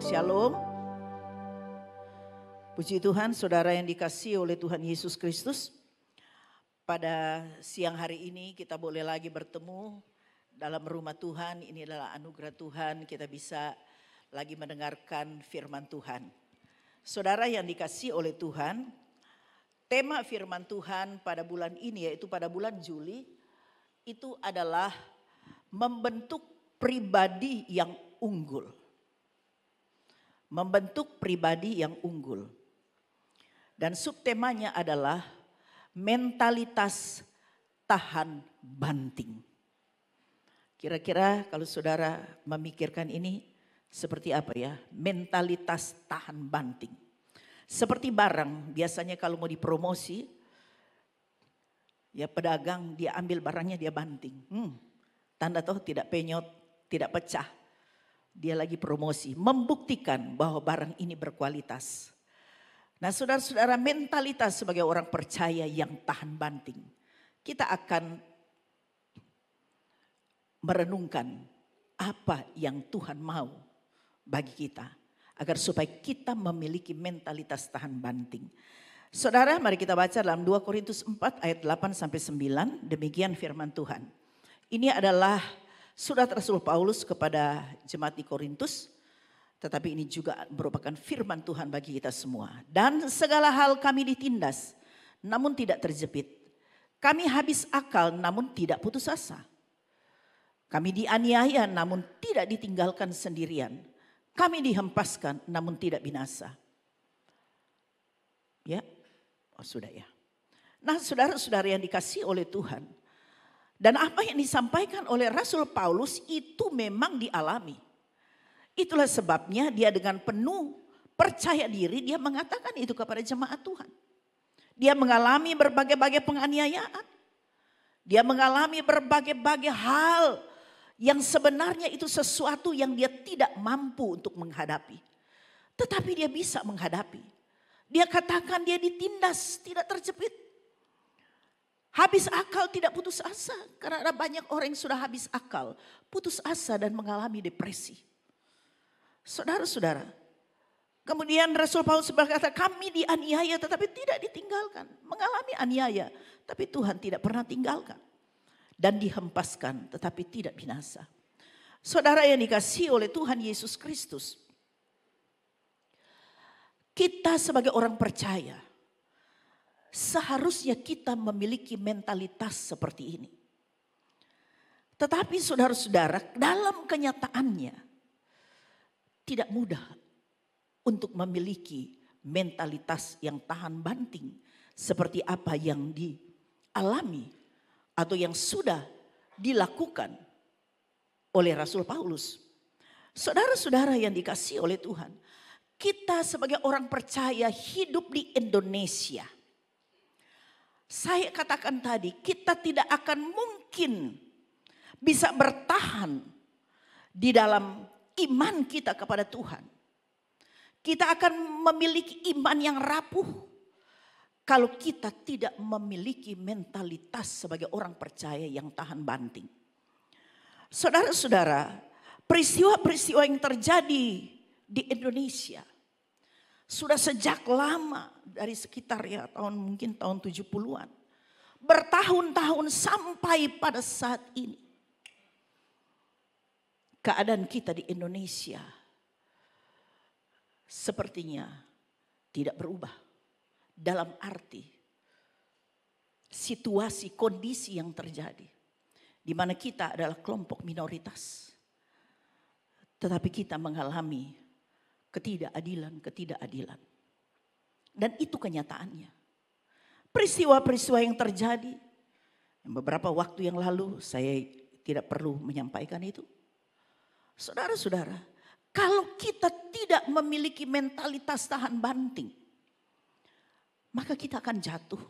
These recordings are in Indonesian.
Shalom. Puji Tuhan, saudara yang dikasihi oleh Tuhan Yesus Kristus. Pada siang hari ini kita boleh lagi bertemu dalam rumah Tuhan. Ini adalah anugerah Tuhan, kita bisa lagi mendengarkan firman Tuhan. Saudara yang dikasihi oleh Tuhan, tema firman Tuhan pada bulan ini, yaitu pada bulan Juli, itu adalah membentuk pribadi yang unggul. Membentuk pribadi yang unggul. Dan subtemanya adalah mentalitas tahan banting. Kira-kira kalau saudara memikirkan ini seperti apa ya? Mentalitas tahan banting. Seperti barang, biasanya kalau mau dipromosi, ya pedagang dia ambil barangnya dia banting. Tanda tahu tidak penyot, tidak pecah. Dia lagi promosi, membuktikan bahwa barang ini berkualitas. Nah saudara-saudara, mentalitas sebagai orang percaya yang tahan banting. Kita akan merenungkan apa yang Tuhan mau bagi kita. Agar supaya kita memiliki mentalitas tahan banting. Saudara, mari kita baca dalam 2 Korintus 4 ayat 8 sampai 9. Demikian firman Tuhan. Ini adalah surat Rasul Paulus kepada jemaat di Korintus. Tetapi ini juga merupakan firman Tuhan bagi kita semua. Dan segala hal kami ditindas, namun tidak terjepit. Kami habis akal, namun tidak putus asa. Kami dianiaya, namun tidak ditinggalkan sendirian. Kami dihempaskan, namun tidak binasa. Ya, sudah ya. Nah saudara-saudara yang dikasihi oleh Tuhan. Dan apa yang disampaikan oleh Rasul Paulus itu memang dialami. Itulah sebabnya dia dengan penuh percaya diri dia mengatakan itu kepada jemaat Tuhan. Dia mengalami berbagai-bagai penganiayaan. Dia mengalami berbagai-bagai hal yang sebenarnya itu sesuatu yang dia tidak mampu untuk menghadapi. Tetapi dia bisa menghadapi. Dia katakan dia ditindas, tidak terjepit. Habis akal, tidak putus asa. Karena ada banyak orang yang sudah habis akal, putus asa dan mengalami depresi. Saudara-saudara, kemudian Rasul Paulus berkata, kami dianiaya tetapi tidak ditinggalkan. Mengalami aniaya, tapi Tuhan tidak pernah tinggalkan. Dan dihempaskan tetapi tidak binasa. Saudara yang dikasihi oleh Tuhan Yesus Kristus. Kita sebagai orang percaya, seharusnya kita memiliki mentalitas seperti ini. Tetapi saudara-saudara, dalam kenyataannya, tidak mudah untuk memiliki mentalitas yang tahan banting seperti apa yang dialami atau yang sudah dilakukan oleh Rasul Paulus. Saudara-saudara yang dikasihi oleh Tuhan, kita sebagai orang percaya hidup di Indonesia. Saya katakan tadi, kita tidak akan mungkin bisa bertahan di dalam iman kita kepada Tuhan. Kita akan memiliki iman yang rapuh kalau kita tidak memiliki mentalitas sebagai orang percaya yang tahan banting. Saudara-saudara, peristiwa-peristiwa yang terjadi di Indonesia sudah sejak lama, dari sekitar ya mungkin tahun 70-an. Bertahun-tahun sampai pada saat ini. Keadaan kita di Indonesia sepertinya tidak berubah. Dalam arti situasi kondisi yang terjadi. Di mana kita adalah kelompok minoritas. Tetapi kita mengalami ketidakadilan. Dan itu kenyataannya. Peristiwa-peristiwa yang terjadi. Beberapa waktu yang lalu saya tidak perlu menyampaikan itu. Saudara-saudara, kalau kita tidak memiliki mentalitas tahan banting, maka kita akan jatuh.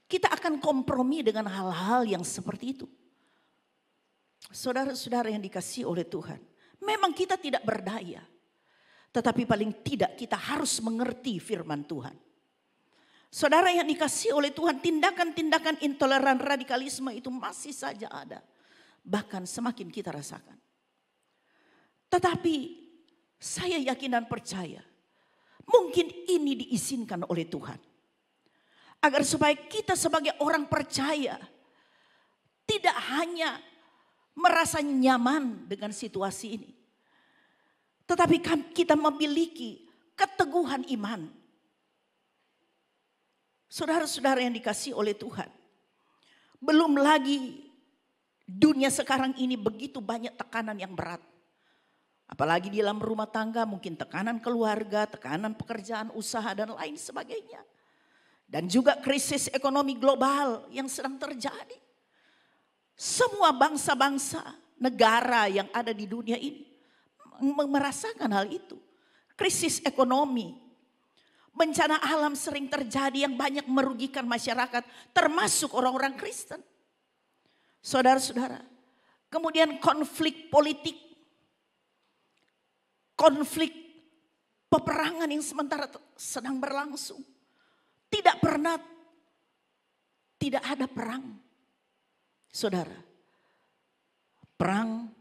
Kita akan kompromi dengan hal-hal yang seperti itu. Saudara-saudara yang dikasihi oleh Tuhan, memang kita tidak berdaya. Tetapi paling tidak kita harus mengerti firman Tuhan. Saudara yang dikasihi oleh Tuhan, tindakan-tindakan intoleran radikalisme itu masih saja ada. Bahkan semakin kita rasakan. Tetapi Saya yakin dan percaya mungkin ini diizinkan oleh Tuhan. Agar supaya kita sebagai orang percaya tidak hanya merasa nyaman dengan situasi ini. Tetapi kita memiliki keteguhan iman. Saudara-saudara yang dikasihi oleh Tuhan. Belum lagi dunia sekarang ini begitu banyak tekanan yang berat. Apalagi di dalam rumah tangga mungkin tekanan keluarga, tekanan pekerjaan, usaha dan lain sebagainya. Dan juga krisis ekonomi global yang sedang terjadi. Semua bangsa-bangsa, negara yang ada di dunia ini merasakan hal itu. Krisis ekonomi, bencana alam sering terjadi yang banyak merugikan masyarakat, termasuk orang-orang Kristen. Saudara-saudara, kemudian konflik politik, konflik peperangan yang sementara sedang berlangsung. Tidak pernah tidak ada perang. Saudara, perang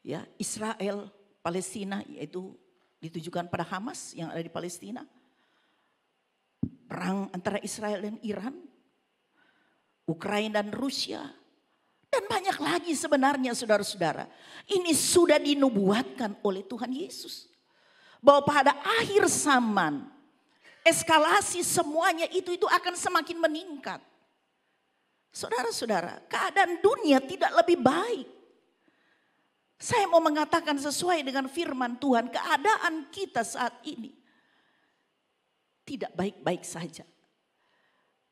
ya Israel Palestina yaitu ditujukan pada Hamas yang ada di Palestina. Perang antara Israel dan Iran, Ukraina dan Rusia, dan banyak lagi sebenarnya saudara-saudara. Ini sudah dinubuatkan oleh Tuhan Yesus. Bahwa pada akhir zaman, eskalasi semuanya itu akan semakin meningkat. Saudara-saudara, keadaan dunia tidak lebih baik. Saya mau mengatakan sesuai dengan firman Tuhan, keadaan kita saat ini tidak baik-baik saja.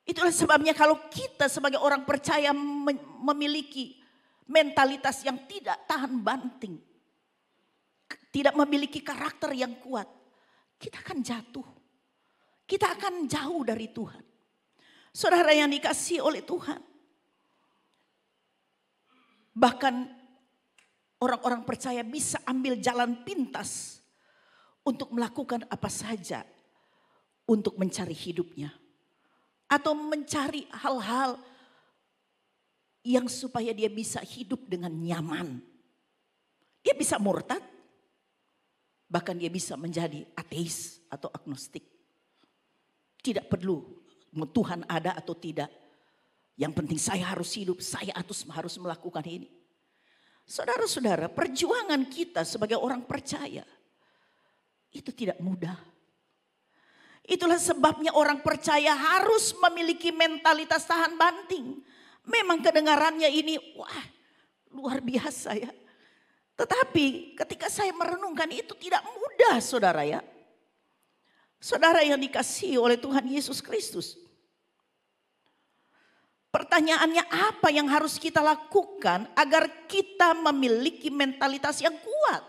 Itulah sebabnya kalau kita sebagai orang percaya memiliki mentalitas yang tidak tahan banting, tidak memiliki karakter yang kuat, kita akan jatuh. Kita akan jauh dari Tuhan. Saudara yang dikasihi oleh Tuhan. Bahkan orang-orang percaya bisa ambil jalan pintas untuk melakukan apa saja untuk mencari hidupnya. Atau mencari hal-hal yang supaya dia bisa hidup dengan nyaman. Dia bisa murtad. Bahkan dia bisa menjadi ateis atau agnostik. Tidak perlu Tuhan ada atau tidak. Yang penting saya harus hidup, saya harus melakukan ini. Saudara-saudara, perjuangan kita sebagai orang percaya itu tidak mudah. Itulah sebabnya orang percaya harus memiliki mentalitas tahan banting. Memang kedengarannya ini wah luar biasa ya. Tetapi ketika saya merenungkan itu tidak mudah saudara ya. Saudara yang dikasihi oleh Tuhan Yesus Kristus. Pertanyaannya apa yang harus kita lakukan agar kita memiliki mentalitas yang kuat?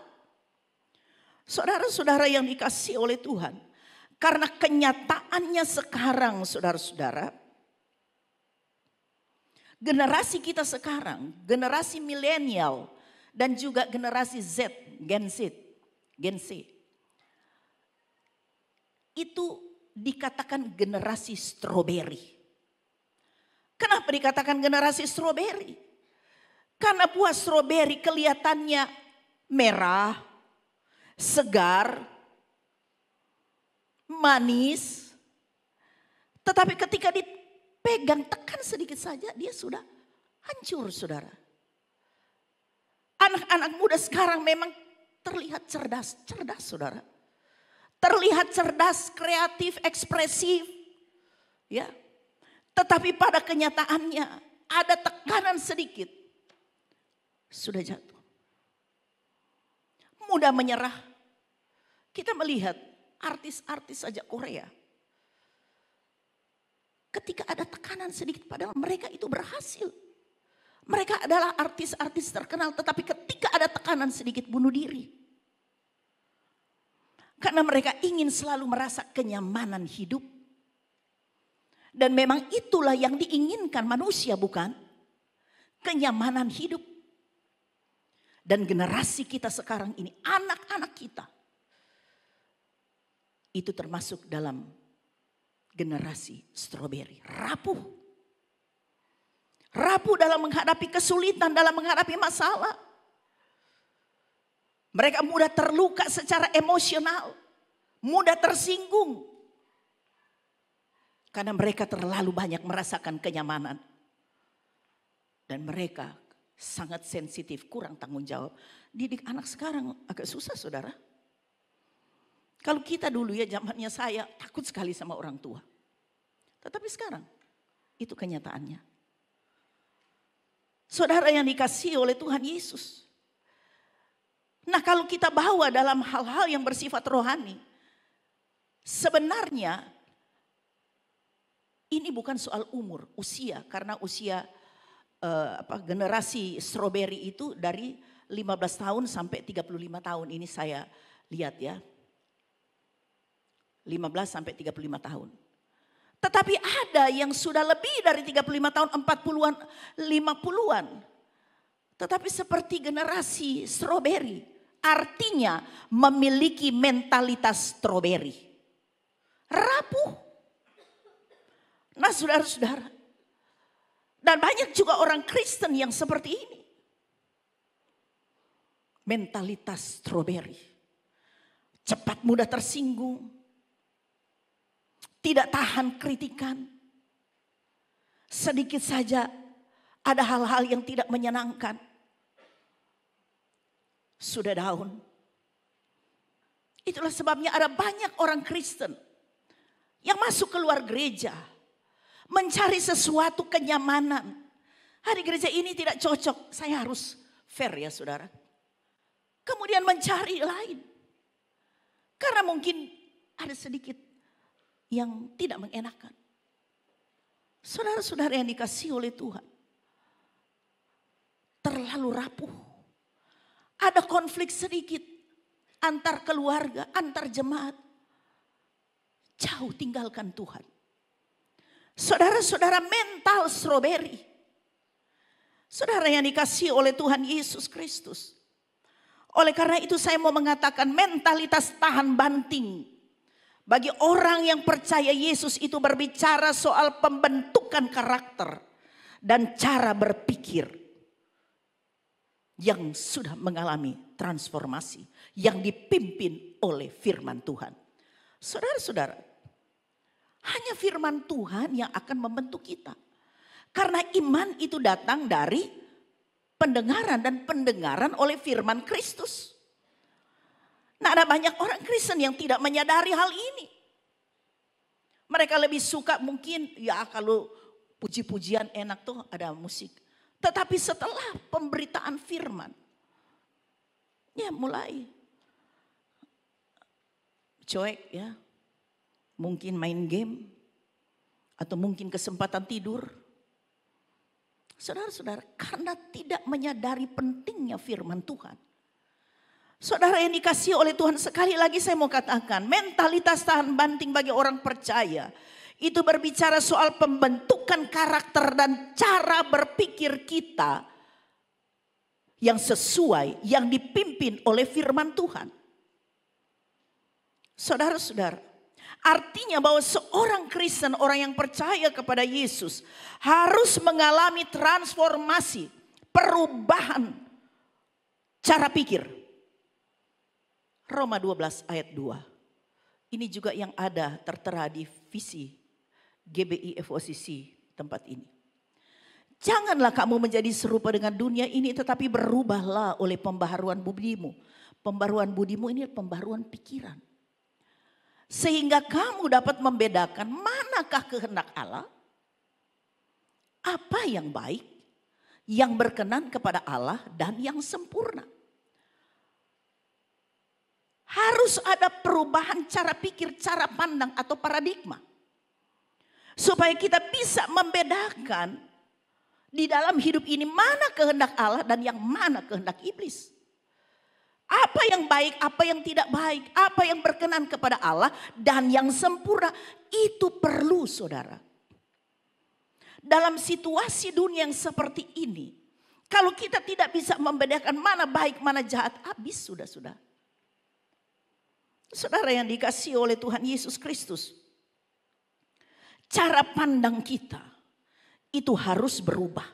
Saudara-saudara yang dikasihi oleh Tuhan. Karena kenyataannya sekarang saudara-saudara. Generasi kita sekarang, generasi milenial dan juga generasi Z, Gen Z. Itu dikatakan generasi stroberi. Kenapa dikatakan generasi stroberi? Karena buah stroberi kelihatannya merah, segar, manis. Tetapi ketika dipegang tekan sedikit saja dia sudah hancur saudara. Anak-anak muda sekarang memang terlihat cerdas saudara. Terlihat cerdas, kreatif, ekspresif. Ya. Tetapi pada kenyataannya ada tekanan sedikit. Sudah jatuh. Mudah menyerah. Kita melihat artis-artis saja Korea. Ketika ada tekanan sedikit padahal mereka itu berhasil. Mereka adalah artis-artis terkenal tetapi ketika ada tekanan sedikit bunuh diri. Karena mereka ingin selalu merasa kenyamanan hidup. Dan memang itulah yang diinginkan manusia bukan? Kenyamanan hidup. Dan generasi kita sekarang ini, anak-anak kita. Itu termasuk dalam generasi stroberi. Rapuh. Rapuh dalam menghadapi kesulitan, dalam menghadapi masalah. Mereka mudah terluka secara emosional, mudah tersinggung. Karena mereka terlalu banyak merasakan kenyamanan. Dan mereka sangat sensitif, kurang tanggung jawab. Didik anak sekarang agak susah, saudara. Kalau kita dulu ya, zamannya saya takut sekali sama orang tua. Tetapi sekarang itu kenyataannya. Saudara yang dikasihi oleh Tuhan Yesus. Nah, kalau kita bawa dalam hal-hal yang bersifat rohani, sebenarnya ini bukan soal umur, usia. Karena usia generasi strawberry itu dari 15 tahun sampai 35 tahun. Ini saya lihat ya. 15 sampai 35 tahun. Tetapi ada yang sudah lebih dari 35 tahun, 40-an, 50-an. Tetapi seperti generasi strawberry. Artinya memiliki mentalitas strawberry. Rapuh. Nah, saudara-saudara. Dan banyak juga orang Kristen yang seperti ini. Mentalitas strawberry. Cepat mudah tersinggung. Tidak tahan kritikan. Sedikit saja ada hal-hal yang tidak menyenangkan. Sudah down. Itulah sebabnya ada banyak orang Kristen yang masuk keluar gereja. Mencari sesuatu kenyamanan. Hari gereja ini tidak cocok. Saya harus fair ya saudara. Kemudian mencari lain. Karena mungkin ada sedikit yang tidak mengenakan. Saudara-saudara yang dikasihi oleh Tuhan. Terlalu rapuh. Ada konflik sedikit. Antar keluarga, antar jemaat. Jauh tinggalkan Tuhan. Saudara-saudara mental strawberry. Saudara yang dikasihi oleh Tuhan Yesus Kristus. Oleh karena itu saya mau mengatakan mentalitas tahan banting. Bagi orang yang percaya Yesus itu berbicara soal pembentukan karakter. Dan cara berpikir. Yang sudah mengalami transformasi. Yang dipimpin oleh firman Tuhan. Saudara-saudara. Hanya firman Tuhan yang akan membentuk kita. Karena iman itu datang dari pendengaran dan pendengaran oleh firman Kristus. Nah, ada banyak orang Kristen yang tidak menyadari hal ini. Mereka lebih suka mungkin ya kalau puji-pujian enak tuh ada musik. Tetapi setelah pemberitaan firman. Ya mulai cuek ya. Mungkin main game. Atau mungkin kesempatan tidur. Saudara-saudara, karena tidak menyadari pentingnya firman Tuhan. Saudara yang dikasihi oleh Tuhan, sekali lagi saya mau katakan. Mentalitas tahan banting bagi orang percaya. Itu berbicara soal pembentukan karakter dan cara berpikir kita. Yang sesuai, yang dipimpin oleh firman Tuhan. Saudara-saudara. Artinya bahwa seorang Kristen, orang yang percaya kepada Yesus harus mengalami transformasi, perubahan cara pikir. Roma 12 ayat 2. Ini juga yang ada tertera di visi GBI FOCC tempat ini. Janganlah kamu menjadi serupa dengan dunia ini, tetapi berubahlah oleh pembaharuan budimu. Pembaharuan budimu ini pembaharuan pikiran. Sehingga kamu dapat membedakan manakah kehendak Allah, apa yang baik, yang berkenan kepada Allah dan yang sempurna. Harus ada perubahan cara pikir, cara pandang atau paradigma. Supaya kita bisa membedakan di dalam hidup ini mana kehendak Allah dan yang mana kehendak iblis. Apa yang baik, apa yang tidak baik, apa yang berkenan kepada Allah dan yang sempurna, itu perlu saudara. Dalam situasi dunia yang seperti ini, kalau kita tidak bisa membedakan mana baik, mana jahat, habis sudah. Saudara yang dikasihi oleh Tuhan Yesus Kristus, cara pandang kita itu harus berubah.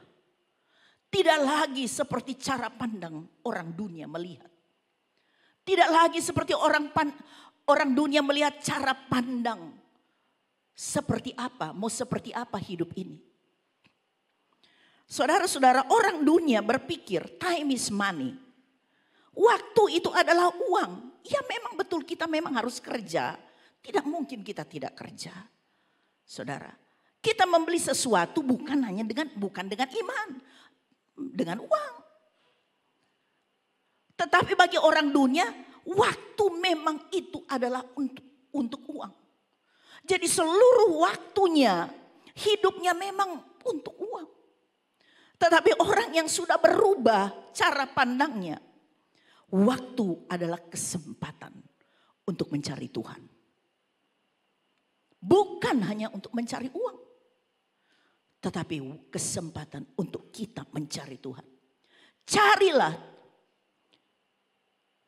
Tidak lagi seperti cara pandang orang dunia melihat. Tidak lagi seperti orang dunia melihat cara pandang. Seperti apa, mau seperti apa hidup ini. Saudara-saudara, orang dunia berpikir time is money. Waktu itu adalah uang. Ya memang betul kita memang harus kerja. Tidak mungkin kita tidak kerja. Saudara, kita membeli sesuatu bukan dengan iman, dengan uang. Tetapi bagi orang dunia, waktu memang itu adalah untuk uang. Jadi seluruh waktunya, hidupnya memang untuk uang. Tetapi orang yang sudah berubah cara pandangnya, waktu adalah kesempatan untuk mencari Tuhan. Bukan hanya untuk mencari uang, tetapi kesempatan untuk kita mencari Tuhan. Carilah,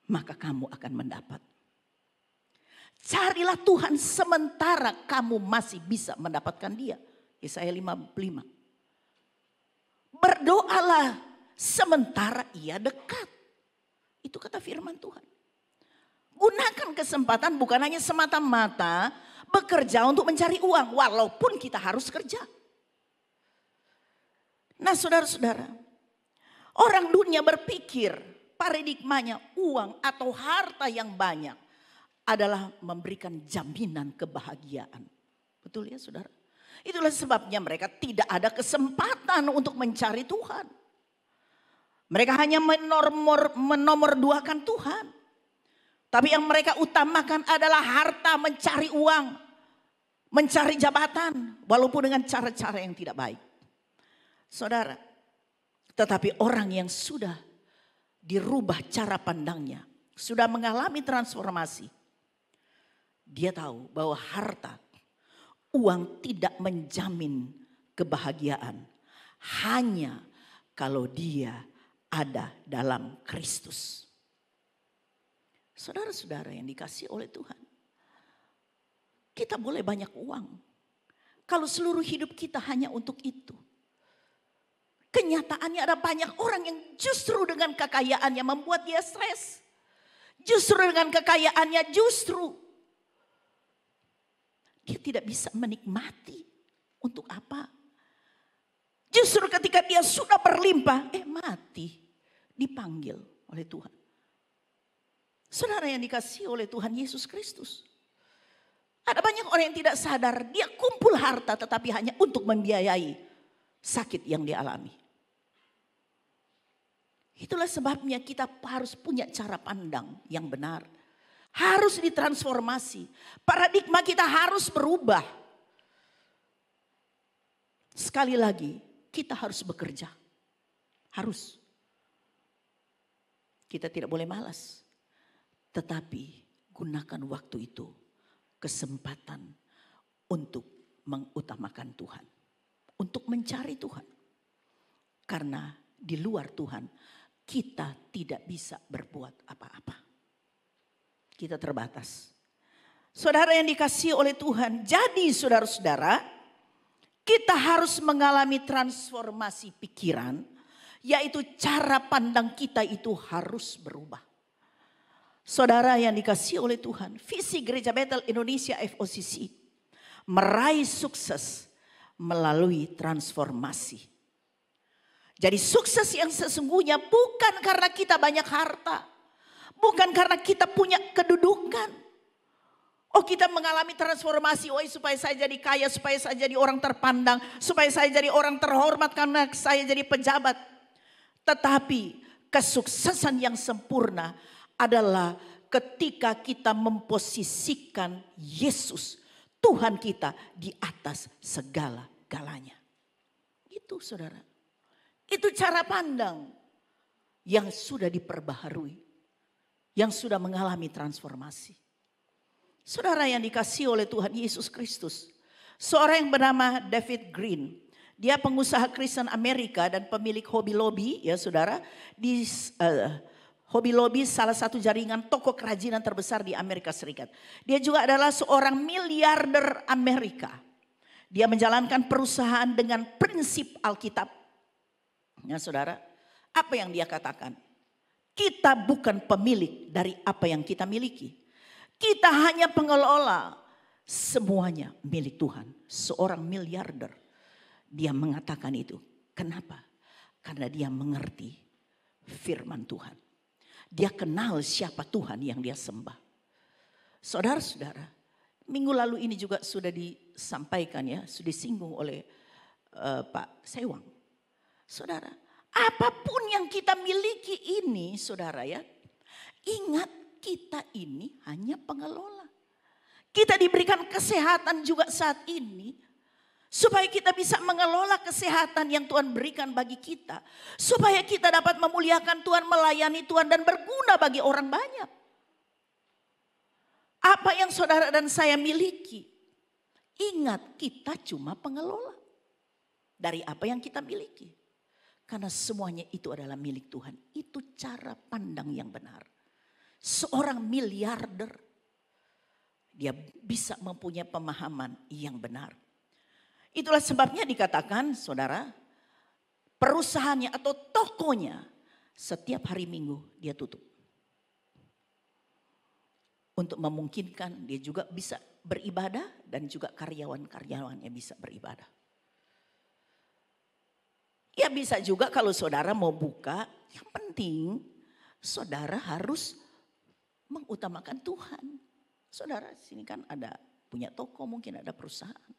maka kamu akan mendapat. Carilah Tuhan sementara kamu masih bisa mendapatkan Dia. Yesaya 55. Berdoalah sementara Ia dekat. Itu kata firman Tuhan. Gunakan kesempatan bukan hanya semata-mata bekerja untuk mencari uang. Walaupun kita harus kerja. Nah saudara-saudara. Orang dunia berpikir paradigmanya uang atau harta yang banyak adalah memberikan jaminan kebahagiaan. Betul ya saudara? Itulah sebabnya mereka tidak ada kesempatan untuk mencari Tuhan. Mereka hanya menomorduakan Tuhan. Tapi yang mereka utamakan adalah harta, mencari uang, mencari jabatan. Walaupun dengan cara-cara yang tidak baik. Saudara, tetapi orang yang sudah dirubah cara pandangnya, sudah mengalami transformasi. Dia tahu bahwa harta, uang tidak menjamin kebahagiaan. Hanya kalau dia ada dalam Kristus. Saudara-saudara yang dikasihi oleh Tuhan. Kita boleh banyak uang. Kalau seluruh hidup kita hanya untuk itu. Kenyataannya ada banyak orang yang justru dengan kekayaannya membuat dia stres. Justru dengan kekayaannya dia tidak bisa menikmati. Untuk apa? Justru ketika dia sudah berlimpah, mati. Dipanggil oleh Tuhan. Saudara yang dikasihi oleh Tuhan Yesus Kristus. Ada banyak orang yang tidak sadar, dia kumpul harta tetapi hanya untuk membiayai sakit yang dialami. Itulah sebabnya kita harus punya cara pandang yang benar. Harus ditransformasi. Paradigma kita harus berubah. Sekali lagi, kita harus bekerja. Harus. Kita tidak boleh malas. Tetapi gunakan waktu itu, kesempatan untuk mengutamakan Tuhan. Untuk mencari Tuhan. Karena di luar Tuhan, kita tidak bisa berbuat apa-apa. Kita terbatas. Saudara yang dikasihi oleh Tuhan, jadi saudara-saudara, kita harus mengalami transformasi pikiran, yaitu cara pandang kita itu harus berubah. Saudara yang dikasihi oleh Tuhan, visi Gereja Bethel Indonesia FOCC meraih sukses melalui transformasi. Jadi sukses yang sesungguhnya bukan karena kita banyak harta. Bukan karena kita punya kedudukan. Oh kita mengalami transformasi. Oh supaya saya jadi kaya, supaya saya jadi orang terpandang. Supaya saya jadi orang terhormat karena saya jadi pejabat. Tetapi kesuksesan yang sempurna adalah ketika kita memposisikan Yesus, Tuhan kita di atas segala-galanya. Itu saudara. Itu cara pandang yang sudah diperbaharui. Yang sudah mengalami transformasi. Saudara yang dikasihi oleh Tuhan Yesus Kristus. Seorang yang bernama David Green. Dia pengusaha Kristen Amerika dan pemilik Hobby Lobby ya saudara. Di Hobby Lobby salah satu jaringan toko kerajinan terbesar di Amerika Serikat. Dia juga adalah seorang miliarder Amerika. Dia menjalankan perusahaan dengan prinsip Alkitab. Ya saudara, apa yang dia katakan? Kita bukan pemilik dari apa yang kita miliki. Kita hanya pengelola. Semuanya milik Tuhan. Seorang miliarder, dia mengatakan itu. Kenapa? Karena dia mengerti firman Tuhan. Dia kenal siapa Tuhan yang dia sembah. Saudara-saudara, minggu lalu ini juga sudah disampaikan ya, sudah disinggung oleh Pak Sewang. Saudara, apapun yang kita miliki ini, saudara ya, ingat kita ini hanya pengelola. Kita diberikan kesehatan juga saat ini, supaya kita bisa mengelola kesehatan yang Tuhan berikan bagi kita. Supaya kita dapat memuliakan Tuhan, melayani Tuhan dan berguna bagi orang banyak. Apa yang saudara dan saya miliki, ingat kita cuma pengelola dari apa yang kita miliki. Karena semuanya itu adalah milik Tuhan. Itu cara pandang yang benar. Seorang miliarder, dia bisa mempunyai pemahaman yang benar. Itulah sebabnya dikatakan saudara, perusahaannya atau tokonya setiap hari Minggu dia tutup. Untuk memungkinkan dia juga bisa beribadah dan juga karyawan-karyawannya bisa beribadah. Ya bisa juga kalau saudara mau buka, yang penting saudara harus mengutamakan Tuhan. Saudara sini kan ada punya toko, mungkin ada perusahaan.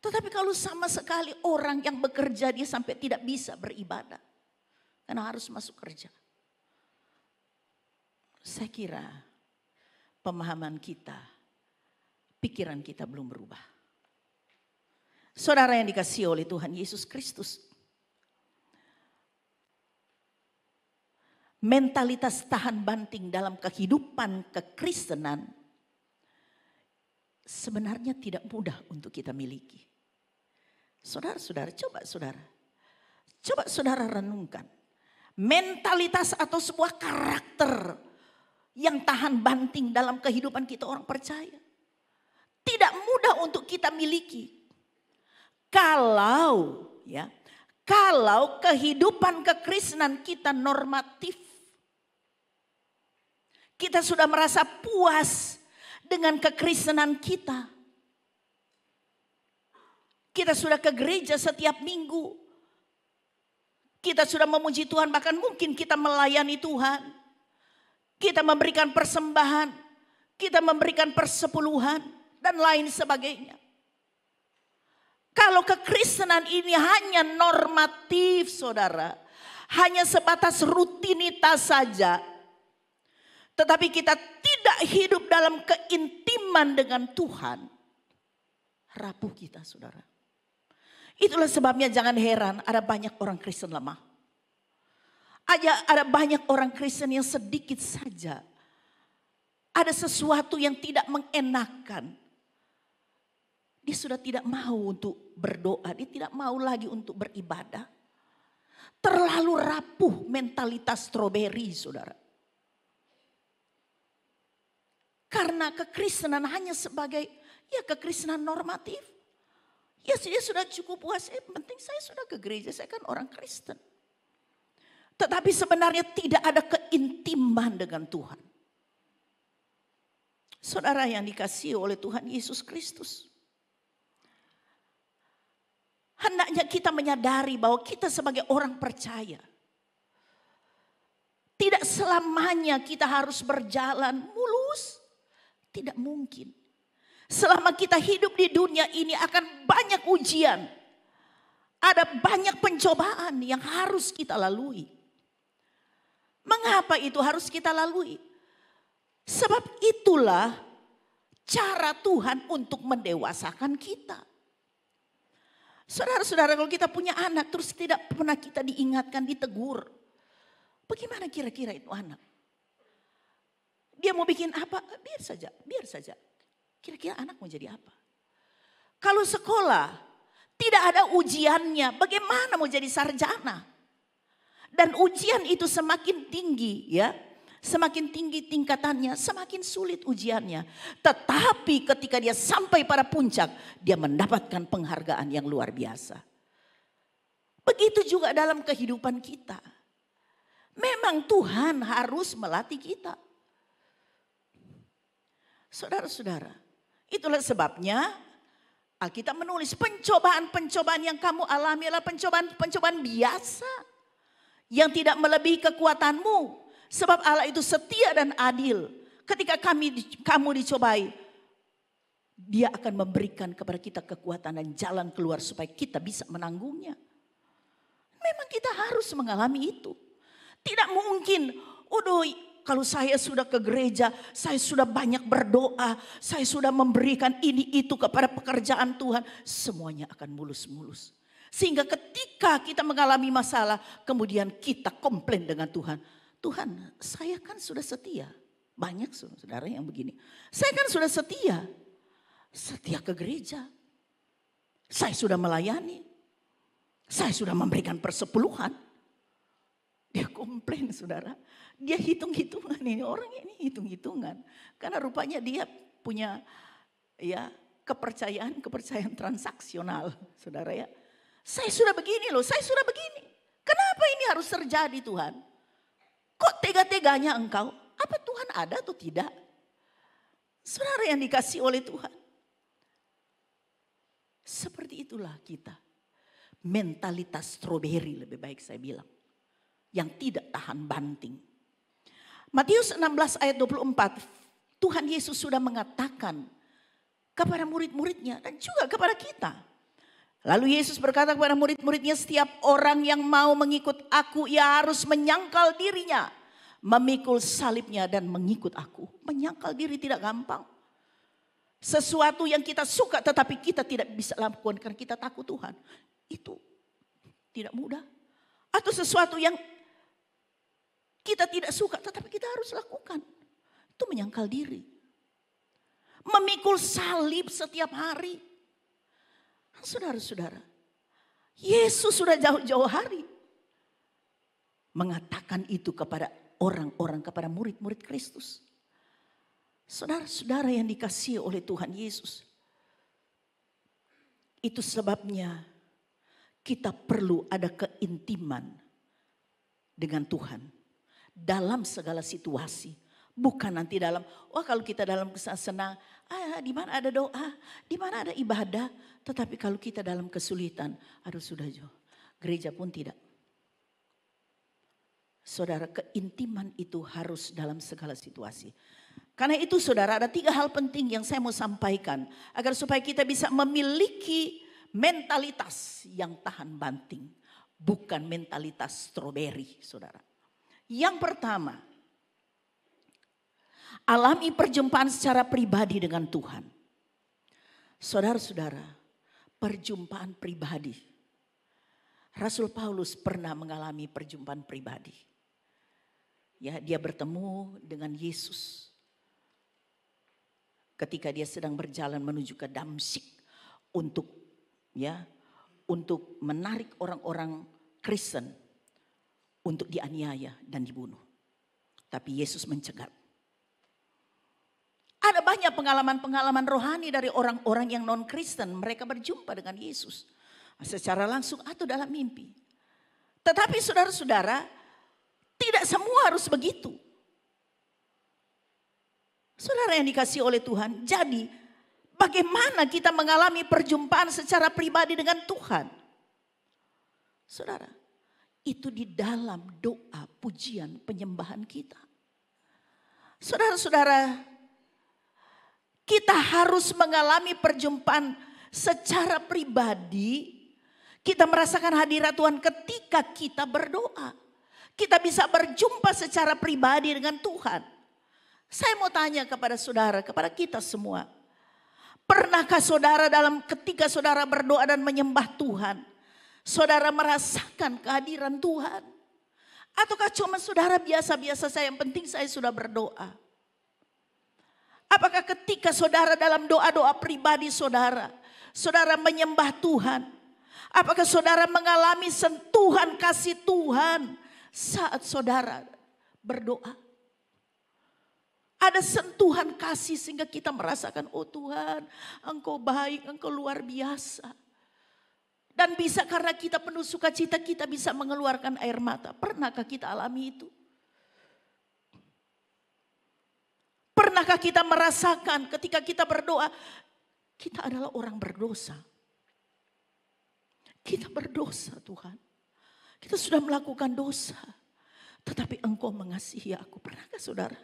Tetapi kalau sama sekali orang yang bekerja dia sampai tidak bisa beribadah. Karena harus masuk kerja. Saya kira pemahaman kita, pikiran kita belum berubah. Saudara yang dikasihi oleh Tuhan Yesus Kristus. Mentalitas tahan banting dalam kehidupan kekristenan sebenarnya tidak mudah untuk kita miliki. Saudara-saudara, coba saudara renungkan. Mentalitas atau sebuah karakter yang tahan banting dalam kehidupan kita orang percaya. Tidak mudah untuk kita miliki. Kalau kehidupan kekristenan kita normatif. Kita sudah merasa puas dengan kekristenan kita. Kita sudah ke gereja setiap minggu. Kita sudah memuji Tuhan, bahkan mungkin kita melayani Tuhan. Kita memberikan persembahan, kita memberikan persepuluhan dan lain sebagainya. Kalau kekristenan ini hanya normatif saudara, hanya sebatas rutinitas saja. Tetapi kita tidak hidup dalam keintiman dengan Tuhan. Rapuh kita saudara. Itulah sebabnya jangan heran ada banyak orang Kristen lemah. Ada banyak orang Kristen yang sedikit saja. Ada sesuatu yang tidak mengenakan. Dia sudah tidak mau untuk berdoa. Dia tidak mau lagi untuk beribadah. Terlalu rapuh mentalitas stroberi saudara. Karena kekristenan hanya sebagai kekristenan normatif. Ya dia sudah cukup puas, penting saya sudah ke gereja, saya kan orang Kristen. Tetapi sebenarnya tidak ada keintiman dengan Tuhan. Saudara yang dikasihi oleh Tuhan Yesus Kristus. Hendaknya kita menyadari bahwa kita sebagai orang percaya. Tidak selamanya kita harus berjalan mulus. Tidak mungkin. Selama kita hidup di dunia ini akan banyak ujian. Ada banyak pencobaan yang harus kita lalui. Mengapa itu harus kita lalui? Sebab itulah cara Tuhan untuk mendewasakan kita. Saudara-saudara, kalau kita punya anak terus tidak pernah kita diingatkan, ditegur. Bagaimana kira-kira itu anak? Dia mau bikin apa? Biar saja. Kira-kira anak mau jadi apa? Kalau sekolah tidak ada ujiannya, bagaimana mau jadi sarjana? Dan ujian itu semakin tinggi ya. Semakin tinggi tingkatannya, semakin sulit ujiannya. Tetapi ketika dia sampai pada puncak, dia mendapatkan penghargaan yang luar biasa. Begitu juga dalam kehidupan kita. Memang memang Tuhan harus melatih kita. Saudara-saudara, itulah sebabnya Alkitab menulis pencobaan-pencobaan yang kamu alami adalah pencobaan-pencobaan biasa. Yang tidak melebihi kekuatanmu. Sebab Allah itu setia dan adil. Ketika kamu dicobai, Dia akan memberikan kepada kita kekuatan dan jalan keluar supaya kita bisa menanggungnya. Memang kita harus mengalami itu. Tidak mungkin, kalau saya sudah ke gereja, saya sudah banyak berdoa, saya sudah memberikan ini itu kepada pekerjaan Tuhan, semuanya akan mulus-mulus. Sehingga ketika kita mengalami masalah, kemudian kita komplain dengan Tuhan. Tuhan, saya kan sudah setia. Banyak saudara yang begini. Saya kan sudah setia. Setia ke gereja. Saya sudah melayani. Saya sudah memberikan persepuluhan. Dia komplain saudara. Dia hitung-hitungan ini. Orang ini hitung-hitungan. Karena rupanya dia punya kepercayaan transaksional. Saudara ya. Saya sudah begini loh. Saya sudah begini. Kenapa ini harus terjadi Tuhan? Kok tega-teganya engkau? Apa Tuhan ada atau tidak? Saudara yang dikasih oleh Tuhan. Seperti itulah kita. Mentalitas stroberi lebih baik saya bilang. Yang tidak tahan banting. Matius 16 ayat 24. Tuhan Yesus sudah mengatakan kepada murid-muridnya dan juga kepada kita. Lalu Yesus berkata kepada murid-muridnya, setiap orang yang mau mengikut aku, ia harus menyangkal dirinya. Memikul salibnya dan mengikut aku. Menyangkal diri tidak gampang. Sesuatu yang kita suka tetapi kita tidak bisa lakukan karena kita takut Tuhan. Itu tidak mudah. Atau sesuatu yang kita tidak suka tetapi kita harus lakukan. Itu menyangkal diri. Memikul salib setiap hari. Saudara-saudara, Yesus sudah jauh-jauh hari mengatakan itu kepada orang-orang, kepada murid-murid Kristus. Saudara-saudara yang dikasihi oleh Tuhan Yesus. Itu sebabnya kita perlu ada keintiman dengan Tuhan dalam segala situasi. Bukan nanti dalam, kalau kita dalam senang, di mana ada doa, di mana ada ibadah. Tetapi kalau kita dalam kesulitan, sudah jauh. Gereja pun tidak. Saudara, keintiman itu harus dalam segala situasi. Karena itu saudara, ada 3 hal penting yang saya mau sampaikan. Agar supaya kita bisa memiliki mentalitas yang tahan banting. Bukan mentalitas stroberi, saudara. Yang pertama, alami perjumpaan secara pribadi dengan Tuhan. Saudara-saudara, perjumpaan pribadi. Rasul Paulus pernah mengalami perjumpaan pribadi. Ya, dia bertemu dengan Yesus. Ketika dia sedang berjalan menuju ke Damsyik untuk menarik orang-orang Kristen untuk dianiaya dan dibunuh. Tapi Yesus mencegat. Ada banyak pengalaman-pengalaman rohani dari orang-orang yang non-Kristen. Mereka berjumpa dengan Yesus. Secara langsung atau dalam mimpi. Tetapi saudara-saudara, tidak semua harus begitu. Saudara yang dikasihi oleh Tuhan. Jadi bagaimana kita mengalami perjumpaan secara pribadi dengan Tuhan? Saudara, itu di dalam doa, pujian, penyembahan kita. Saudara-saudara, kita harus mengalami perjumpaan secara pribadi. Kita merasakan hadirat Tuhan ketika kita berdoa. Kita bisa berjumpa secara pribadi dengan Tuhan. Saya mau tanya kepada saudara, kepada kita semua. Pernahkah saudara ketika saudara berdoa dan menyembah Tuhan, saudara merasakan kehadiran Tuhan? Ataukah cuma saudara biasa-biasa saja, yang penting saya sudah berdoa? Apakah ketika saudara dalam doa-doa pribadi saudara menyembah Tuhan? Apakah saudara mengalami sentuhan kasih Tuhan saat saudara berdoa? Ada sentuhan kasih sehingga kita merasakan, oh Tuhan, Engkau baik, Engkau luar biasa. Dan bisa karena kita penuh sukacita, kita bisa mengeluarkan air mata. Pernahkah kita alami itu? Pernahkah kita merasakan ketika kita berdoa, kita adalah orang berdosa. Kita berdosa Tuhan. Kita sudah melakukan dosa. Tetapi Engkau mengasihi aku. Pernahkah saudara?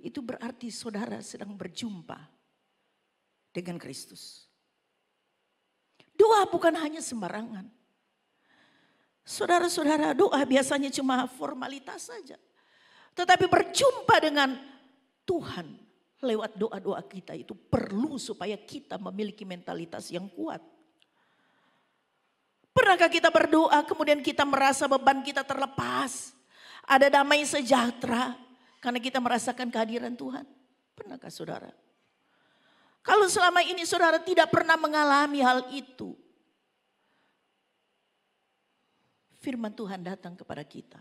Itu berarti saudara sedang berjumpa dengan Kristus. Doa bukan hanya sembarangan. Saudara-saudara, doa biasanya cuma formalitas saja. Tetapi berjumpa dengan Tuhan lewat doa-doa kita itu perlu supaya kita memiliki mentalitas yang kuat. Pernahkah kita berdoa kemudian kita merasa beban kita terlepas. Ada damai sejahtera karena kita merasakan kehadiran Tuhan. Pernahkah saudara? Kalau selama ini saudara tidak pernah mengalami hal itu, firman Tuhan datang kepada kita.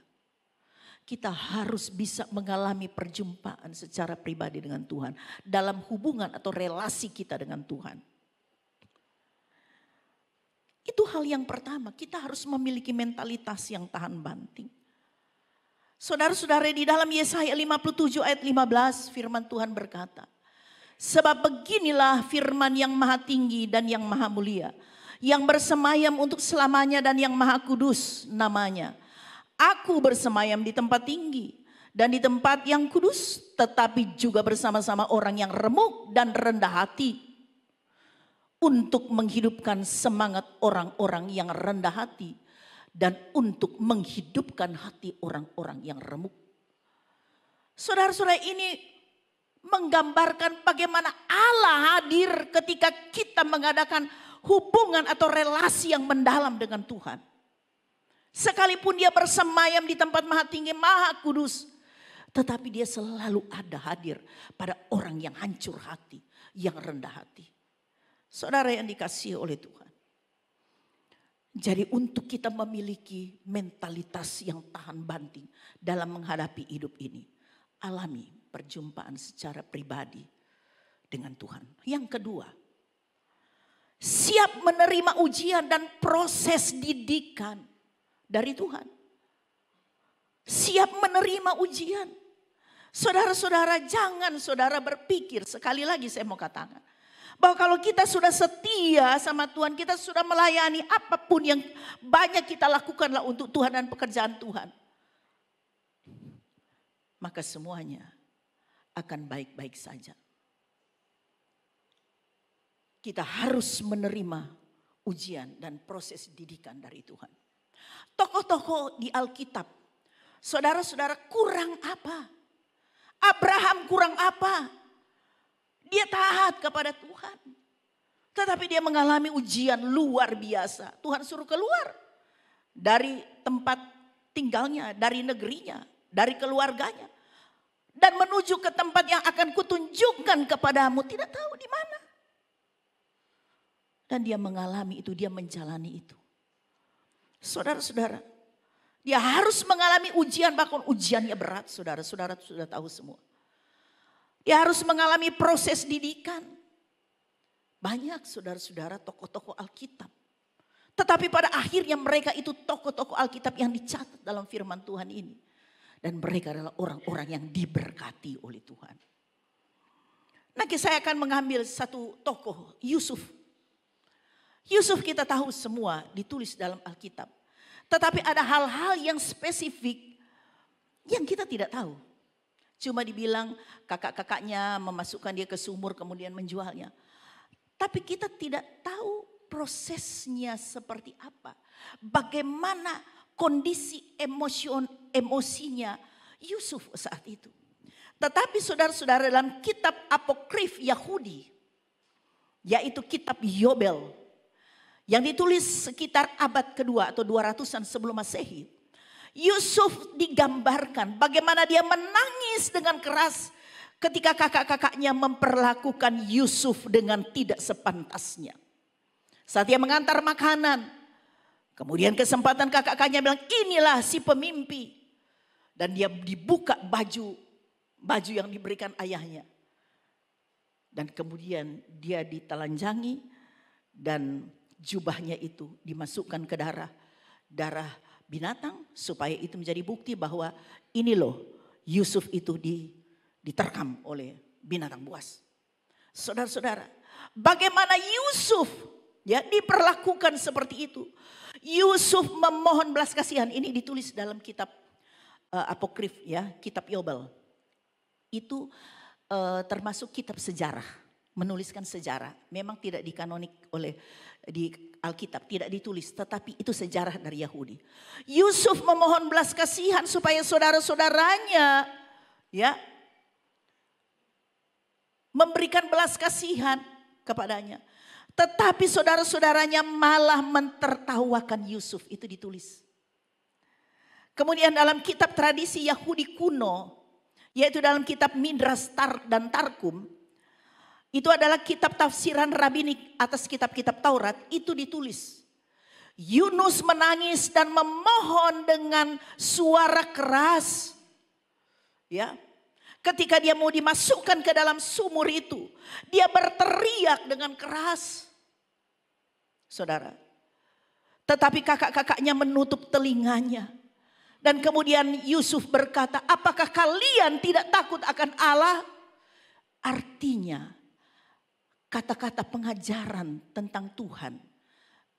Kita harus bisa mengalami perjumpaan secara pribadi dengan Tuhan. Dalam hubungan atau relasi kita dengan Tuhan. Itu hal yang pertama. Kita harus memiliki mentalitas yang tahan banting. Saudara-saudara, di dalam Yesaya 57 ayat 15 firman Tuhan berkata. Sebab beginilah firman yang maha tinggi dan yang maha mulia. Yang bersemayam untuk selamanya dan yang maha kudus namanya. Aku bersemayam di tempat tinggi dan di tempat yang kudus, tetapi juga bersama-sama orang yang remuk dan rendah hati, untuk menghidupkan semangat orang-orang yang rendah hati dan untuk menghidupkan hati orang-orang yang remuk. Saudara-saudara, ini menggambarkan bagaimana Allah hadir ketika kita mengadakan hubungan atau relasi yang mendalam dengan Tuhan. Sekalipun dia bersemayam di tempat maha tinggi, maha kudus. Tetapi dia selalu ada hadir pada orang yang hancur hati, yang rendah hati. Saudara yang dikasihi oleh Tuhan. Jadi untuk kita memiliki mentalitas yang tahan banting dalam menghadapi hidup ini. Alami perjumpaan secara pribadi dengan Tuhan. Yang kedua, siap menerima ujian dan proses didikan dari Tuhan. Siap menerima ujian. Saudara-saudara, jangan saudara berpikir, sekali lagi saya mau katakan, bahwa kalau kita sudah setia sama Tuhan, kita sudah melayani apapun yang banyak kita lakukanlah untuk Tuhan dan pekerjaan Tuhan. Maka semuanya akan baik-baik saja. Kita harus menerima ujian dan proses didikan dari Tuhan. Tokoh-tokoh di Alkitab, saudara-saudara, kurang apa? Abraham kurang apa? Dia taat kepada Tuhan. Tetapi dia mengalami ujian luar biasa. Tuhan suruh keluar dari tempat tinggalnya, dari negerinya, dari keluarganya. Dan menuju ke tempat yang akan kutunjukkan kepadamu. Tidak tahu di mana. Dan dia mengalami itu, dia menjalani itu. Saudara-saudara, dia harus mengalami ujian, bahkan ujiannya berat, saudara-saudara sudah tahu semua. Dia harus mengalami proses didikan. Banyak saudara-saudara tokoh-tokoh Alkitab. Tetapi pada akhirnya mereka itu tokoh-tokoh Alkitab yang dicatat dalam firman Tuhan ini. Dan mereka adalah orang-orang yang diberkati oleh Tuhan. Nanti saya akan mengambil satu tokoh, Yusuf. Yusuf kita tahu semua ditulis dalam Alkitab. Tetapi ada hal-hal yang spesifik yang kita tidak tahu. Cuma dibilang kakak-kakaknya memasukkan dia ke sumur kemudian menjualnya. Tapi kita tidak tahu prosesnya seperti apa. Bagaimana kondisi emosinya Yusuf saat itu. Tetapi saudara-saudara, dalam kitab apokrif Yahudi, yaitu kitab Yobel, yang ditulis sekitar abad kedua atau 200-an sebelum Masehi. Yusuf digambarkan bagaimana dia menangis dengan keras ketika kakak-kakaknya memperlakukan Yusuf dengan tidak sepantasnya. Saat dia mengantar makanan, kemudian kesempatan kakak-kakaknya bilang, inilah si pemimpi. Dan dia dibuka baju yang diberikan ayahnya. Dan kemudian dia ditelanjangi dan jubahnya itu dimasukkan ke darah binatang supaya itu menjadi bukti bahwa ini loh Yusuf itu diterkam oleh binatang buas. Saudara-saudara, bagaimana Yusuf ya diperlakukan seperti itu. Yusuf memohon belas kasihan, ini ditulis dalam kitab apokrif ya, kitab Yobel. Itu termasuk kitab sejarah, menuliskan sejarah. Memang tidak dikanonik di Alkitab, tidak ditulis, tetapi itu sejarah dari Yahudi. Yusuf memohon belas kasihan supaya saudara-saudaranya ya memberikan belas kasihan kepadanya. Tetapi saudara-saudaranya malah mentertawakan Yusuf, itu ditulis. Kemudian dalam kitab tradisi Yahudi kuno, yaitu dalam kitab Midras dan Tarkum, itu adalah kitab tafsiran rabbinik atas kitab-kitab Taurat, itu ditulis. Yunus menangis dan memohon dengan suara keras. Ya. Ketika dia mau dimasukkan ke dalam sumur itu, dia berteriak dengan keras. Saudara. Tetapi kakak-kakaknya menutup telinganya. Dan kemudian Yusuf berkata, apakah kalian tidak takut akan Allah? Artinya kata-kata pengajaran tentang Tuhan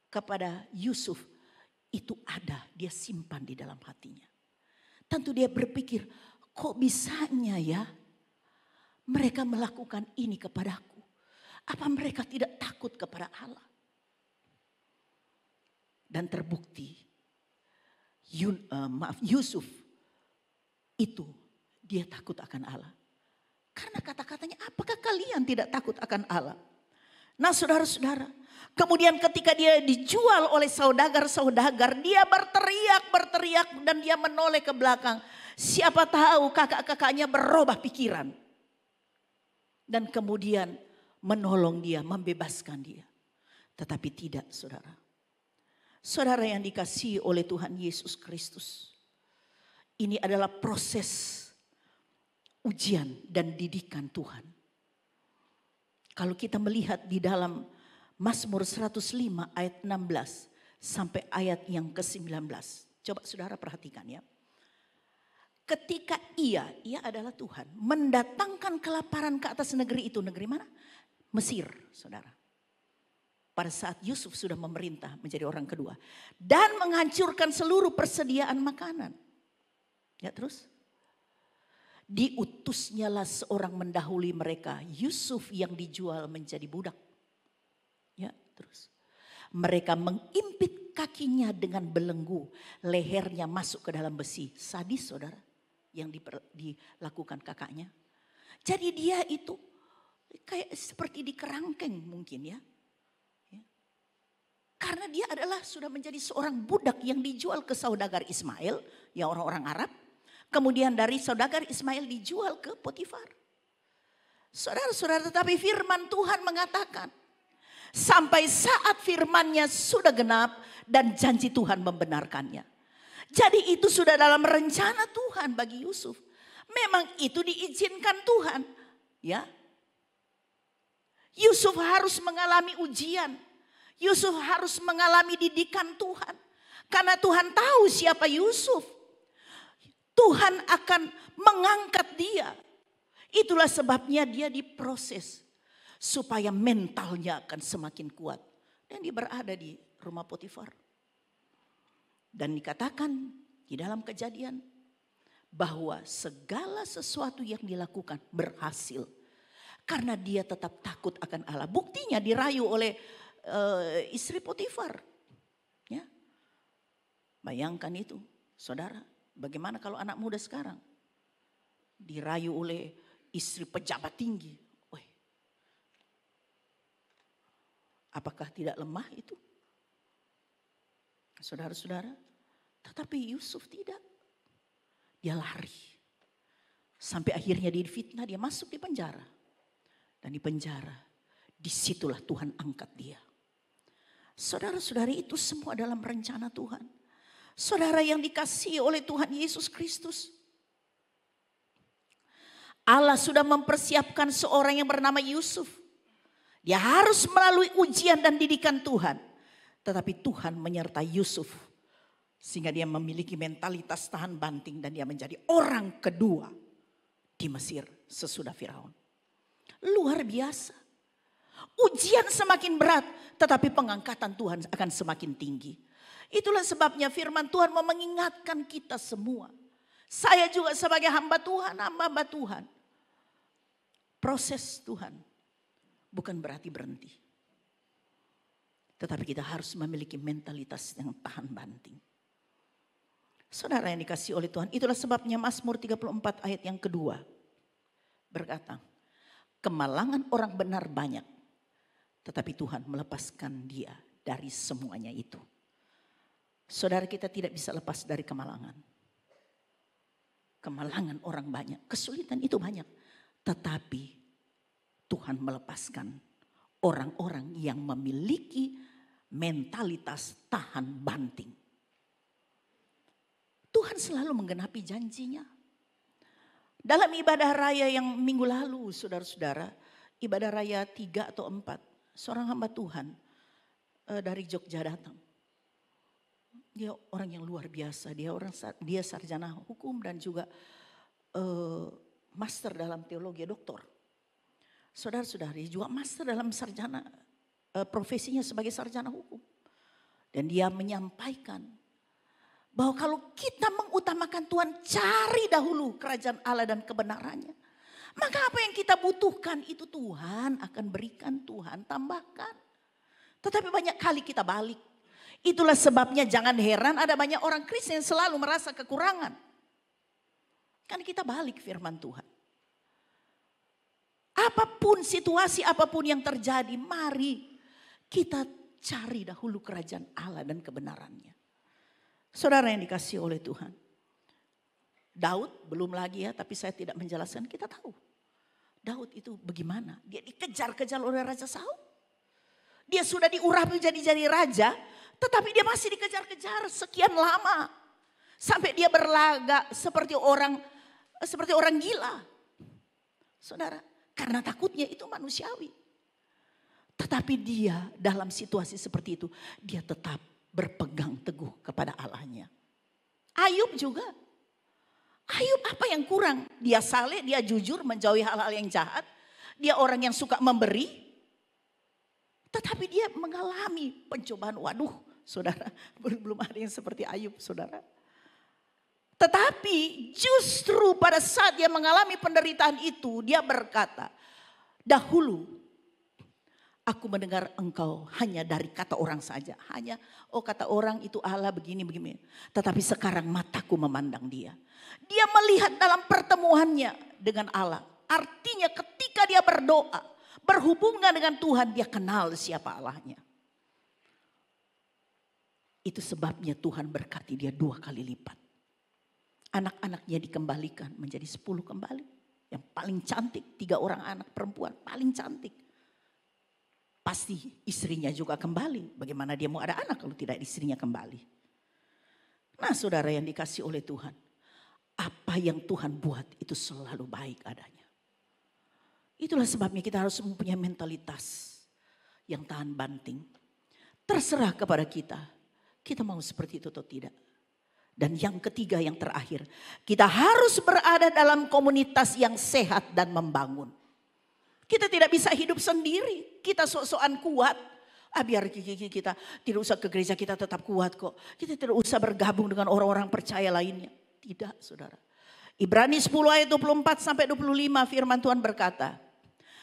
kepada Yusuf itu ada, dia simpan di dalam hatinya. Tentu dia berpikir, kok bisanya ya mereka melakukan ini kepadaku? Apa mereka tidak takut kepada Allah? Dan terbukti Yusuf itu dia takut akan Allah. Karena kata-katanya, apakah kalian tidak takut akan Allah? Nah saudara-saudara, kemudian ketika dia dijual oleh saudagar-saudagar, dia berteriak dan dia menoleh ke belakang. Siapa tahu kakak-kakaknya berubah pikiran. Dan kemudian menolong dia, membebaskan dia. Tetapi tidak saudara. Saudara yang dikasihi oleh Tuhan Yesus Kristus. Ini adalah proses ujian dan didikan Tuhan. Kalau kita melihat di dalam Mazmur 105 ayat 16 sampai ayat yang ke-19. Coba saudara perhatikan ya. Ketika ia adalah Tuhan, mendatangkan kelaparan ke atas negeri itu. Negeri mana? Mesir, saudara. Pada saat Yusuf sudah memerintah menjadi orang kedua. Dan menghancurkan seluruh persediaan makanan. Ya terus. Diutusnyalah seorang mendahului mereka. Yusuf yang dijual menjadi budak. Ya terus. Mereka mengimpit kakinya dengan belenggu. Lehernya masuk ke dalam besi. Sadis saudara. Yang dilakukan kakaknya. Jadi dia itu kayak seperti dikerangkeng mungkin ya. Karena dia adalah sudah menjadi seorang budak yang dijual ke saudagar Ismail. Ya orang-orang Arab. Kemudian dari saudagar Ismail dijual ke Potifar. Saudara-saudara, tetapi firman Tuhan mengatakan. Sampai saat firmannya sudah genap dan janji Tuhan membenarkannya. Jadi itu sudah dalam rencana Tuhan bagi Yusuf. Memang itu diizinkan Tuhan. Ya. Yusuf harus mengalami ujian. Yusuf harus mengalami didikan Tuhan. Karena Tuhan tahu siapa Yusuf. Tuhan akan mengangkat dia. Itulah sebabnya dia diproses. Supaya mentalnya akan semakin kuat. Dan dia berada di rumah Potifar. Dan dikatakan di dalam Kejadian. Bahwa segala sesuatu yang dilakukan berhasil. Karena dia tetap takut akan Allah. Buktinya dirayu oleh istri Potifar. Ya. Bayangkan itu saudara. Bagaimana kalau anak muda sekarang dirayu oleh istri pejabat tinggi? Wih. Apakah tidak lemah itu? Saudara-saudara, tetapi Yusuf tidak. Dia lari. Sampai akhirnya dia difitnah, dia masuk di penjara. Dan di penjara, disitulah Tuhan angkat dia. Saudara-saudari, itu semua dalam rencana Tuhan. Saudara yang dikasihi oleh Tuhan Yesus Kristus. Allah sudah mempersiapkan seorang yang bernama Yusuf. Dia harus melalui ujian dan didikan Tuhan. Tetapi Tuhan menyertai Yusuf Sehingga dia memiliki mentalitas tahan banting dan dia menjadi orang kedua di Mesir sesudah Firaun. Luar biasa. Ujian semakin berat, tetapi pengangkatan Tuhan akan semakin tinggi. Itulah sebabnya firman Tuhan mau mengingatkan kita semua. Saya juga sebagai hamba Tuhan. Proses Tuhan bukan berarti berhenti. Tetapi kita harus memiliki mentalitas yang tahan banting. Saudara yang dikasihi oleh Tuhan, itulah sebabnya Mazmur 34 ayat yang kedua berkata, kemalangan orang benar banyak, tetapi Tuhan melepaskan dia dari semuanya itu. Saudara, kita tidak bisa lepas dari kemalangan. Kemalangan orang banyak, kesulitan itu banyak, tetapi Tuhan melepaskan orang-orang yang memiliki mentalitas tahan banting. Tuhan selalu menggenapi janjinya. Dalam ibadah raya yang minggu lalu, saudara-saudara, ibadah raya 3 atau 4, seorang hamba Tuhan dari Jogja datang. Dia orang yang luar biasa, dia sarjana hukum dan juga master dalam teologi, doktor. Saudara-saudari juga master dalam sarjana, profesinya sebagai sarjana hukum. Dan dia menyampaikan bahwa kalau kita mengutamakan Tuhan, cari dahulu kerajaan Allah dan kebenarannya. Maka apa yang kita butuhkan itu Tuhan akan berikan, Tuhan tambahkan. Tetapi banyak kali kita balik. Itulah sebabnya jangan heran ada banyak orang Kristen yang selalu merasa kekurangan. Kan kita balik firman Tuhan. Apapun situasi, apapun yang terjadi, mari kita cari dahulu kerajaan Allah dan kebenarannya. Saudara yang dikasihi oleh Tuhan. Daud belum lagi ya, tapi saya tidak menjelaskan, kita tahu. Daud itu bagaimana? Dia dikejar-kejar oleh Raja Saul. Dia sudah diurapi jadi raja, tetapi dia masih dikejar-kejar sekian lama. Sampai dia berlagak seperti orang gila. Saudara, karena takutnya itu manusiawi. Tetapi dia dalam situasi seperti itu, dia tetap berpegang teguh kepada Allahnya. Ayub juga. Ayub apa yang kurang? Dia saleh, dia jujur, menjauhi hal-hal yang jahat. Dia orang yang suka memberi. Tetapi dia mengalami pencobaan. Waduh, saudara, belum ada yang seperti Ayub, saudara. Tetapi justru pada saat dia mengalami penderitaan itu, dia berkata, dahulu aku mendengar engkau hanya dari kata orang saja. Hanya, kata orang itu Allah begini. Tetapi sekarang mataku memandang dia. Dia melihat dalam pertemuannya dengan Allah. Artinya ketika dia berdoa, berhubungan dengan Tuhan, dia kenal siapa Allahnya. Itu sebabnya Tuhan berkati dia 2 kali lipat. Anak-anaknya dikembalikan menjadi 10 kembali. Yang paling cantik, 3 orang anak perempuan paling cantik. Pasti istrinya juga kembali. Bagaimana dia mau ada anak kalau tidak istrinya kembali. Nah saudara yang dikasih oleh Tuhan. Apa yang Tuhan buat itu selalu baik adanya. Itulah sebabnya kita harus mempunyai mentalitas yang tahan banting. Terserah kepada kita. Kita mau seperti itu atau tidak. Dan yang ketiga yang terakhir. Kita harus berada dalam komunitas yang sehat dan membangun. Kita tidak bisa hidup sendiri. Kita sok-sokan kuat. Biar kita tidak usah ke gereja, kita tetap kuat kok. Kita tidak usah bergabung dengan orang-orang percaya lainnya. Tidak saudara. Ibrani 10 ayat 24 sampai 25 firman Tuhan berkata.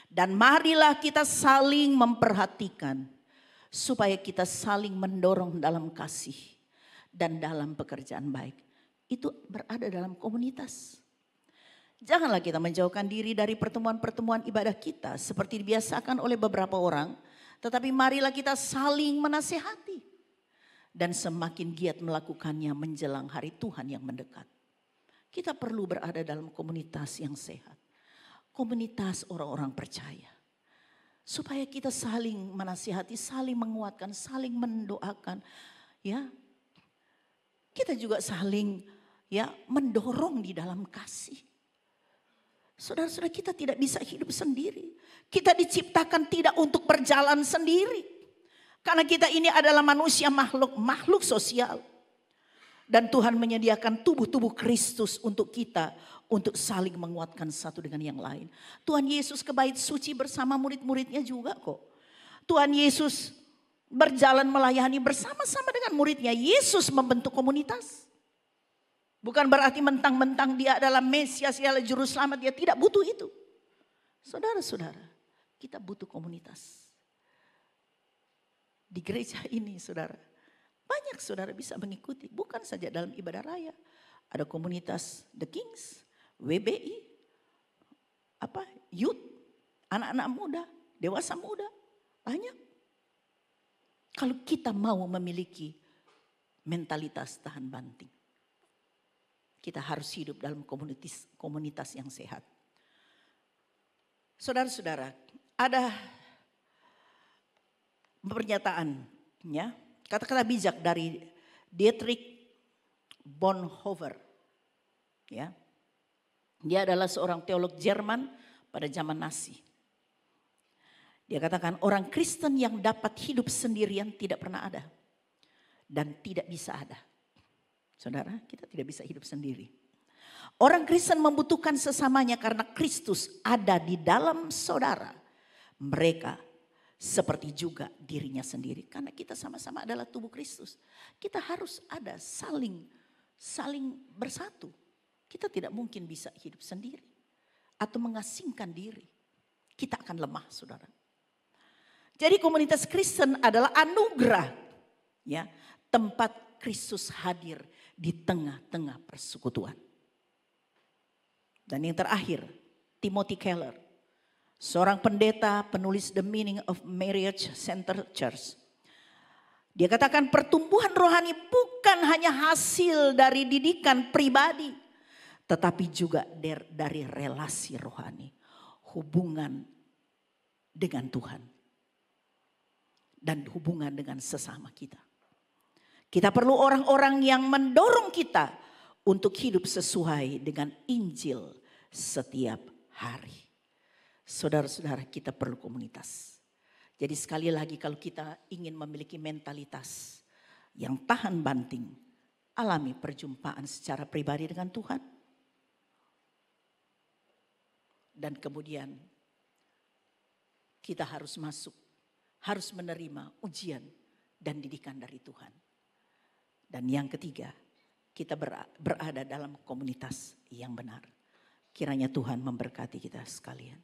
Dan marilah kita saling memperhatikan. Supaya kita saling mendorong dalam kasih. Dan dalam pekerjaan baik. Itu berada dalam komunitas. Janganlah kita menjauhkan diri dari pertemuan-pertemuan ibadah kita. Seperti dibiasakan oleh beberapa orang. Tetapi marilah kita saling menasehati. Dan semakin giat melakukannya menjelang hari Tuhan yang mendekat. Kita perlu berada dalam komunitas yang sehat. Komunitas orang-orang percaya. Supaya kita saling menasihati, saling menguatkan, saling mendoakan. Ya, kita juga saling mendorong di dalam kasih. Saudara-saudara, kita tidak bisa hidup sendiri. Kita diciptakan tidak untuk berjalan sendiri. Karena kita ini adalah manusia makhluk sosial. Dan Tuhan menyediakan tubuh-tubuh Kristus untuk kita, untuk saling menguatkan satu dengan yang lain. Tuhan Yesus ke bait suci bersama murid-muridnya juga kok. Tuhan Yesus berjalan melayani bersama-sama dengan muridnya. Yesus membentuk komunitas. Bukan berarti mentang-mentang dia adalah Mesias, dia adalah Juru Selamat, dia tidak butuh itu. Saudara-saudara, kita butuh komunitas. Di gereja ini saudara, banyak saudara bisa mengikuti, bukan saja dalam ibadah raya. Ada komunitas The Kings, WBI, youth, anak-anak muda, dewasa muda, banyak. Kalau kita mau memiliki mentalitas tahan banting, kita harus hidup dalam komunitas yang sehat. Saudara-saudara, ada pernyataan, ya, kata-kata bijak dari Dietrich Bonhoeffer, ya. Dia adalah seorang teolog Jerman pada zaman Nazi. Dia katakan orang Kristen yang dapat hidup sendirian tidak pernah ada dan tidak bisa ada. Saudara, kita tidak bisa hidup sendiri. Orang Kristen membutuhkan sesamanya karena Kristus ada di dalam saudara. Mereka seperti juga dirinya sendiri. Karena kita sama-sama adalah tubuh Kristus. Kita harus ada saling bersatu. Kita tidak mungkin bisa hidup sendiri. Atau mengasingkan diri. Kita akan lemah saudara. Jadi komunitas Kristen adalah anugerah. Ya, tempat Kristus hadir di tengah-tengah persekutuan. Dan yang terakhir, Timothy Keller, seorang pendeta penulis The Meaning of Marriage Center Church. Dia katakan pertumbuhan rohani bukan hanya hasil dari didikan pribadi, tetapi juga dari relasi rohani, hubungan dengan Tuhan dan hubungan dengan sesama kita. Kita perlu orang-orang yang mendorong kita untuk hidup sesuai dengan Injil setiap hari. Saudara-saudara, kita perlu komunitas. Jadi sekali lagi kalau kita ingin memiliki mentalitas yang tahan banting, alami perjumpaan secara pribadi dengan Tuhan. Dan kemudian kita harus masuk, harus menerima ujian dan didikan dari Tuhan. Dan yang ketiga, kita berada dalam komunitas yang benar. Kiranya Tuhan memberkati kita sekalian.